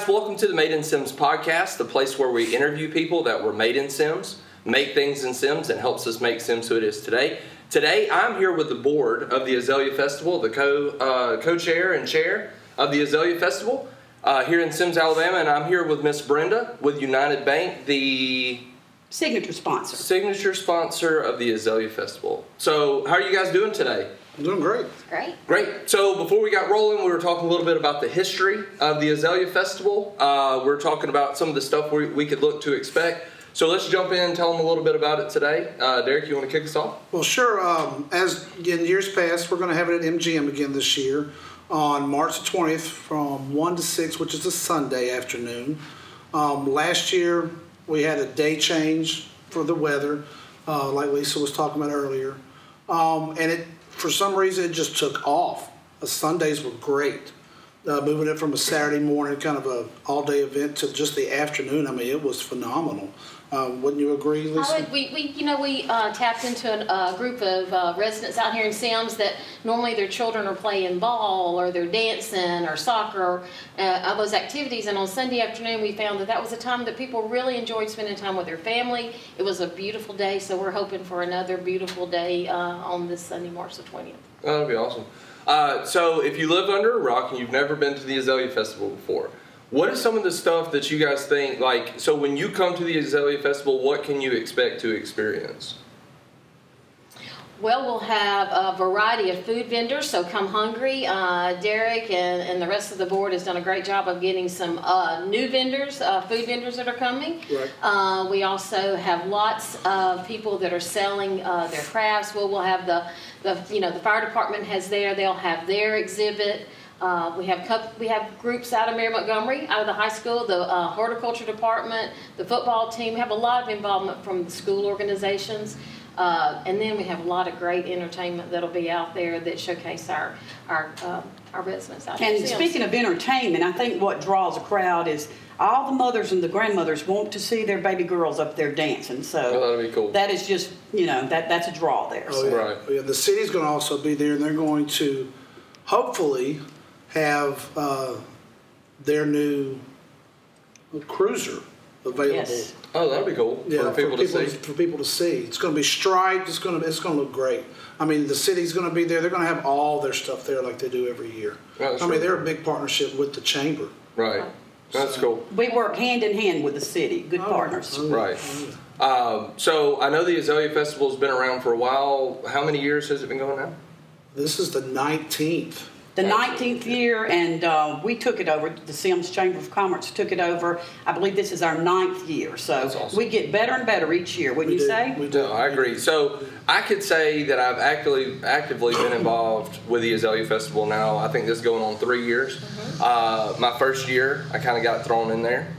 guys, welcome to the Made in Sims podcast, the place where we interview people that were made in Sims, make things in Sims, and helps us make Sims who it is today. Today, I'm here with the board of the Azalea Festival, the co-chair and chair of the Azalea Festival here in Sims, Alabama, and I'm here with Miss Brenda with United Bank, the signature sponsor of the Azalea Festival. So, how are you guys doing today? I'm doing great. Great. So before we got rolling, we were talking a little bit about the history of the Azalea Festival. We're talking about some of the stuff we could look to expect. So let's jump in and tell them a little bit about it today. Derek, you want to kick us off? Well, sure. As in years past, we're going to have it at MGM again this year on March the 20th from 1 to 6, which is a Sunday afternoon. Last year, we had a day change for the weather, like Lisa was talking about earlier. And for some reason, it just took off. The Sundays were great. Moving it from a Saturday morning, kind of a all-day event, to just the afternoon. I mean, it was phenomenal. Wouldn't you agree, Lisa? We tapped into a group of residents out here in Sims that normally their children are playing ball or they're dancing or soccer, all those activities. And on Sunday afternoon, we found that was a time that people really enjoyed spending time with their family. It was a beautiful day, so we're hoping for another beautiful day on this Sunday, March the 20th. Oh, that'd be awesome. So if you live under a rock and you've never been to the Azalea Festival before, what is some of the stuff that you guys think, so when you come to the Azalea Festival, what can you expect to experience? Well, we'll have a variety of food vendors, so come hungry. Derek and the rest of the board has done a great job of getting some new vendors, food vendors that are coming. Right. We also have lots of people that are selling their crafts. We'll have the fire department they'll have their exhibit. We have groups out of Mary Montgomery, out of the high school, the horticulture department, the football team. We have a lot of involvement from the school organizations. And then we have a lot of great entertainment that'll be out there that showcase our residents out here. And speaking of entertainment, I think what draws a crowd is all the mothers and the grandmothers want to see their baby girls up there dancing. So that'd be cool. That is just, that's a draw there. Oh, so. yeah. Right. Yeah, the city's going to also be there, and they're going to hopefully have their new cruiser available. Yes. Oh, that'd be cool for people to see. For people to see. It's going to be striped. It's going to look great. I mean, the city's going to be there. They're going to have all their stuff there like they do every year. Right, they're a big partnership with the chamber. Right. That's cool. We work hand in hand with the city. Good partners. Right. So I know the Azalea Festival's been around for a while. How many years has it been going now? This is the 19th. The 19th year, and we took it over. The Sims Chamber of Commerce took it over. I believe this is our 9th year. So that's awesome. We get better and better each year, wouldn't you say? We do. No, I agree. So I could say that I've actively been involved with the Azalea Festival now. I think this is going on 3 years. Mm-hmm. My first year, I kind of got thrown in there.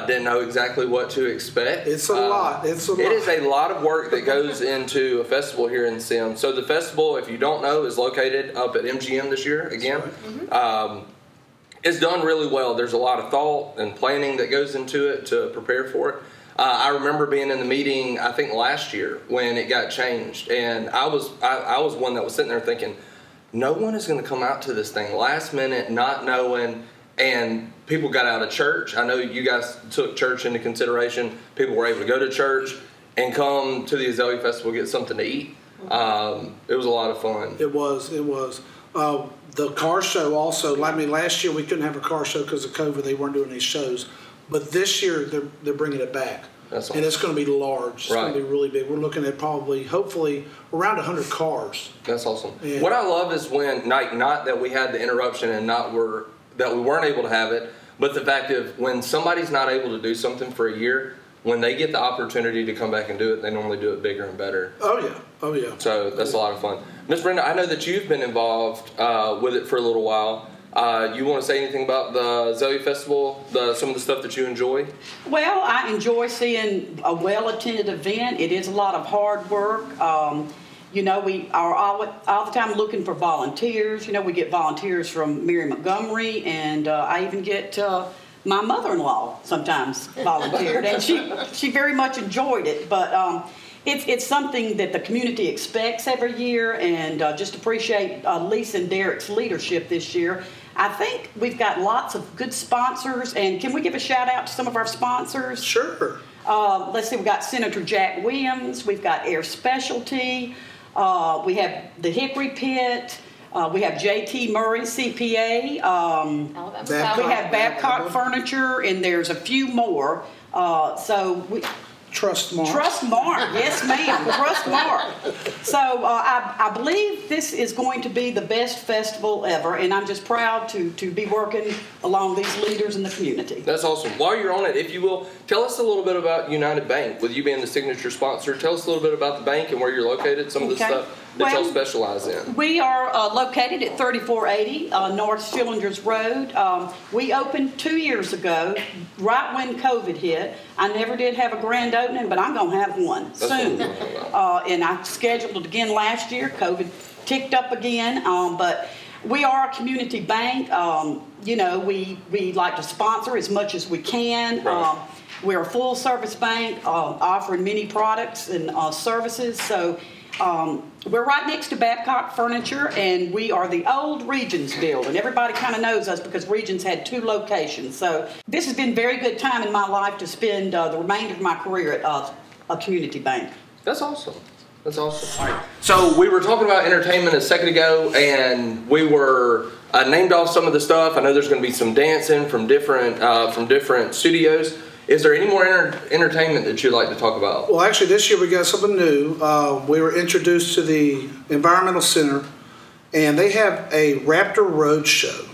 Didn't know exactly what to expect. It's a lot. It is a lot of work that goes into a festival here in Sims. So the festival, if you don't know, is located up at MGM this year again. Right. Mm-hmm. It's done really well. There's a lot of thought and planning that goes into it to prepare for it. I remember being in the meeting, I think last year, when it got changed, and I was one that was sitting there thinking, no one is going to come out to this thing last minute, not knowing. And people got out of church. I know you guys took church into consideration. People were able to go to church and come to the Azalea Festival, get something to eat. It was a lot of fun. It was. The car show also. Last year we couldn't have a car show because of COVID. They weren't doing any shows. But this year they're bringing it back. That's awesome. And it's going to be large. It's going to be really big. We're looking at hopefully, around 100 cars. That's awesome. And what I love is when, not that we had the interruption and that we weren't able to have it, but the fact of when somebody's not able to do something for a year, when they get the opportunity to come back and do it, they normally do it bigger and better. Oh yeah. So that's a lot of fun. Miss Brenda, I know that you've been involved with it for a little while. You want to say anything about the Azalea Festival, some of the stuff that you enjoy? Well, I enjoy seeing a well-attended event. It is a lot of hard work. We are all the time looking for volunteers. We get volunteers from Mary Montgomery, and I even get my mother-in-law sometimes volunteered, and she very much enjoyed it. But it's something that the community expects every year, and just appreciate Lisa and Derek's leadership this year. I think we've got lots of good sponsors, and can we give a shout out to some of our sponsors? Sure. Let's see, we've got Senator Jack Williams, we've got Air Specialty, we have the Hickory Pit, we have J.T. Murray CPA, we have Babcock Furniture, and there's a few more. Trustmark. Trustmark, yes ma'am, Trustmark. So I believe this is going to be the best festival ever, and I'm just proud to be working along these leaders in the community. That's awesome. While you're on it, if you will, tell us a little bit about United Bank. With you being the signature sponsor, tell us a little bit about the bank and where you're located, some of the stuff that y'all specialize in. We are located at 3480 North Schillingers Road. We opened 2 years ago, right when COVID hit. I never did have a grand opening, but I'm going to have one soon. And I scheduled it again last year. COVID ticked up again, but we are a community bank. You know, we like to sponsor as much as we can. Right. We're a full-service bank offering many products and services. So we're right next to Babcock Furniture, and we are the old Regions building. Everybody kind of knows us because Regions had 2 locations. So this has been a very good time in my life to spend the remainder of my career at a community bank. That's awesome. That's awesome. All right. So we were talking about entertainment a second ago, and we were named off some of the stuff. I know there's going to be some dancing from different studios. Is there any more entertainment that you'd like to talk about? Well, actually, this year we got something new. We were introduced to the Environmental Center, and they have a Raptor Road Show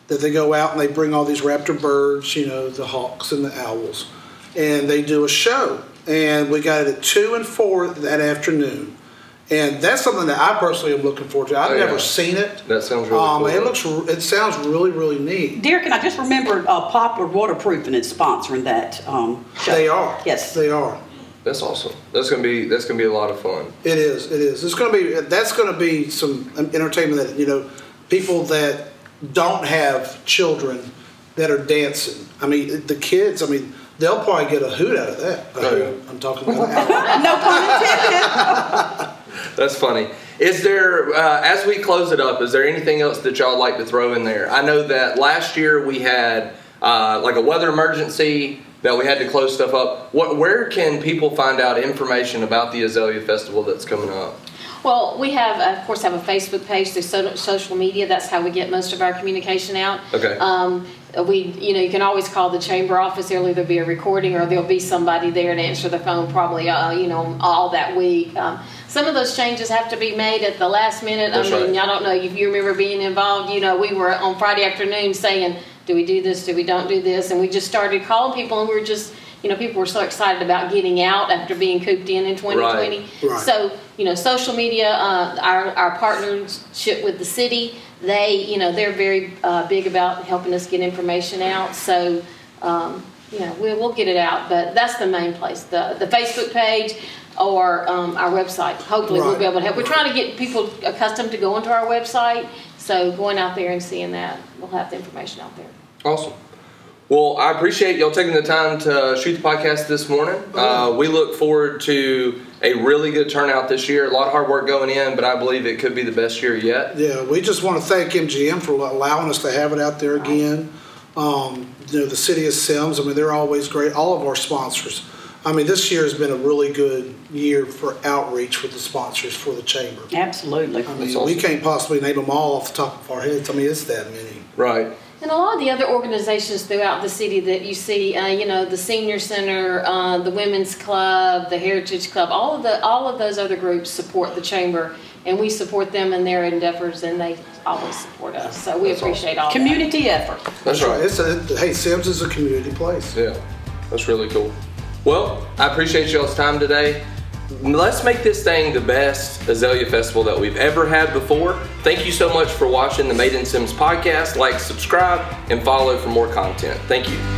that they go out and they bring all these raptor birds, you know, the hawks and the owls, and they do a show. And we got it at 2 and 4 that afternoon. And that's something that I personally am looking forward to. I've never seen it. That sounds really cool. It sounds really, really neat. Derek, and I just remembered Poplar Waterproofing is sponsoring that show. They are. Yes. They are. That's awesome. That's gonna be a lot of fun. It is. It is. That's gonna be some entertainment that, you know, people that don't have children that are dancing. I mean, the kids, they'll probably get a hoot out of that. I'm talking about that. No pun intended. That's funny. Is there, as we close it up, is there anything else that y'all like to throw in there? I know that last year we had like a weather emergency that we had to close stuff up. Where can people find out information about the Azalea Festival that's coming up? Well, we have, of course, have a Facebook page through social media. That's how we get most of our communication out. Okay. You can always call the chamber office. There'll either be a recording or there'll be somebody there to answer the phone probably, all that week. Some of those changes have to be made at the last minute. That's right. I don't know if you remember being involved. We were on Friday afternoon saying, do we do this? Do we don't do this? And we just started calling people, and we were just, people were so excited about getting out after being cooped in 2020. Right. So, social media, our partnership with the city, they're very big about helping us get information out. So, we'll get it out. But that's the main place, the Facebook page or our website. Hopefully we'll be able to help. We're trying to get people accustomed to going to our website. So going out there and seeing that, we'll have the information out there. Awesome. Well, I appreciate y'all taking the time to shoot the podcast this morning. We look forward to a really good turnout this year. A lot of hard work going in, but I believe it could be the best year yet. Yeah, we just want to thank MGM for allowing us to have it out there again. The city of Sims, they're always great. All of our sponsors. This year has been a really good year for outreach with the sponsors for the chamber. Absolutely. We can't possibly name them all off the top of our heads. It's that many. Right. And a lot of the other organizations throughout the city that you see, the Senior Center, the Women's Club, the Heritage Club, all of those other groups support the chamber, and we support them in their endeavors, and they always support us. So we appreciate all community that. effort. That's right. Hey, Sims is a community place. Yeah, that's really cool. Well, I appreciate y'all's time today. Let's make this thing the best Azalea Festival that we've ever had before. Thank you so much for watching the Made in Sims podcast. Like, subscribe, and follow for more content. Thank you.